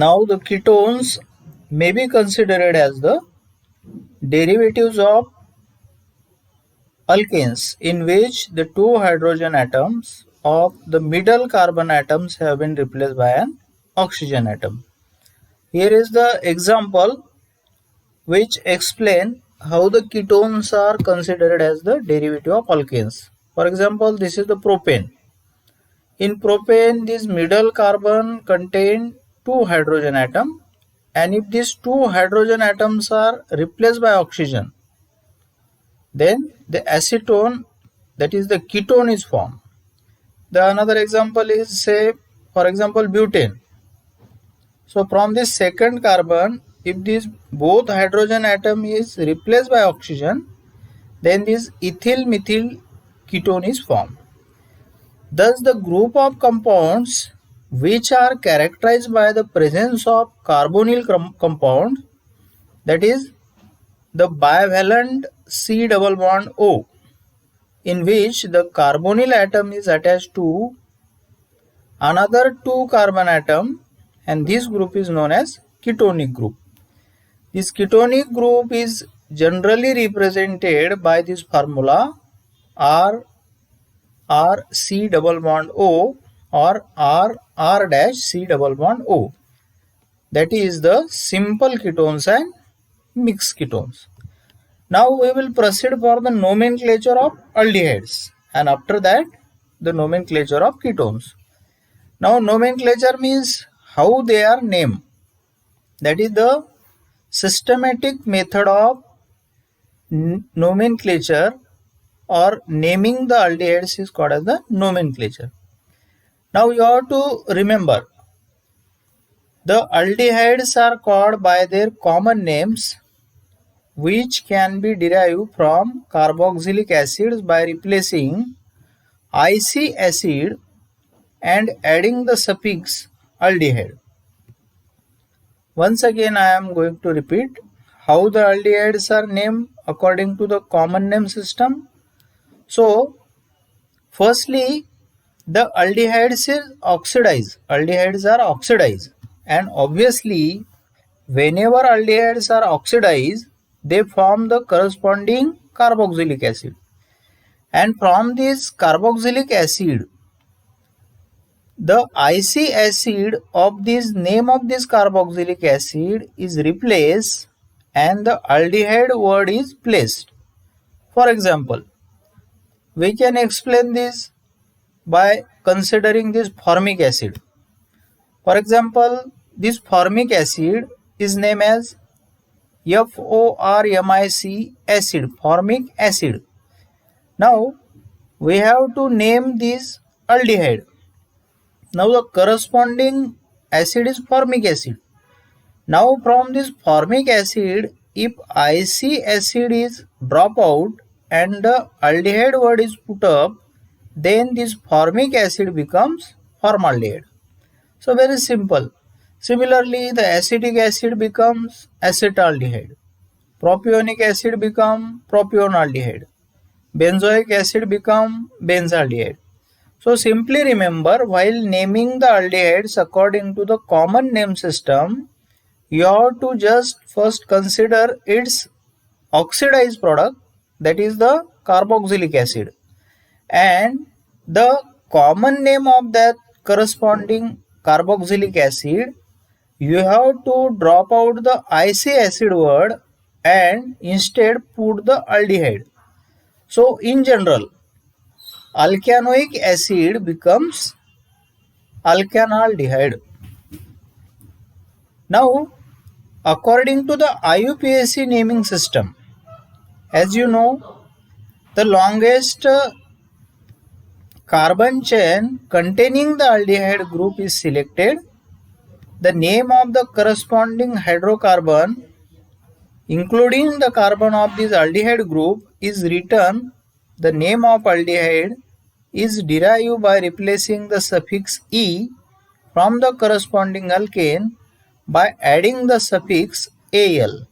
Now the ketones may be considered as the derivatives of alkanes in which the two hydrogen atoms of the middle carbon atoms have been replaced by an oxygen atom. Here is the example which explain how the ketones are considered as the derivative of alkanes. For example, this is the propane. In propane, this middle carbon contain two hydrogen atoms, and if these two hydrogen atoms are replaced by oxygen, then the acetone, that is the ketone, is formed. The another example is, say, for example, butane. So from this second carbon, if this both hydrogen atom is replaced by oxygen, then this ethyl methyl ketone is formed. Thus the group of compounds which are characterized by the presence of carbonyl compound, that is the bivalent C double bond O, in which the carbonyl atom is attached to another two carbon atom, and this group is known as ketonic group. This ketonic group is generally represented by this formula R C double bond O or R dash C double bond O. That is the simple ketones and mixed ketones. Now we will proceed for the nomenclature of aldehydes, and after that the nomenclature of ketones. Now nomenclature means how they are named. That is the systematic method of nomenclature or naming the aldehydes is called as the nomenclature. Now you have to remember, the aldehydes are called by their common names, which can be derived from carboxylic acids by replacing IC acid and adding the suffix aldehyde. Once again I am going to repeat how the aldehydes are named according to the common name system. So firstly, the aldehydes is oxidized. Aldehydes are oxidized, and obviously whenever aldehydes are oxidized, they form the corresponding carboxylic acid, and from this carboxylic acid, the IC acid of this name of this carboxylic acid is replaced and the aldehyde word is placed. For example, we can explain this by considering this formic acid. For example, this formic acid is named as FORMIC acid, formic acid. Now we have to name this aldehyde. Now the corresponding acid is formic acid. Now from this formic acid, if IC acid is drop out and the aldehyde word is put up, then this formic acid becomes formaldehyde. So very simple. Similarly, the acetic acid becomes acetaldehyde. Propionic acid becomes propionaldehyde. Benzoic acid becomes benzaldehyde. So simply remember, while naming the aldehydes according to the common name system, you have to just first consider its oxidized product, that is the carboxylic acid, and the common name of that corresponding carboxylic acid. You have to drop out the IC acid word and instead put the aldehyde. So in general, alkanoic acid becomes alkanaldehyde. Now, according to the IUPAC naming system, as you know, the longest carbon chain containing the aldehyde group is selected. The name of the corresponding hydrocarbon, including the carbon of this aldehyde group, is written. The name of aldehyde is derived by replacing the suffix E from the corresponding alkane by adding the suffix AL.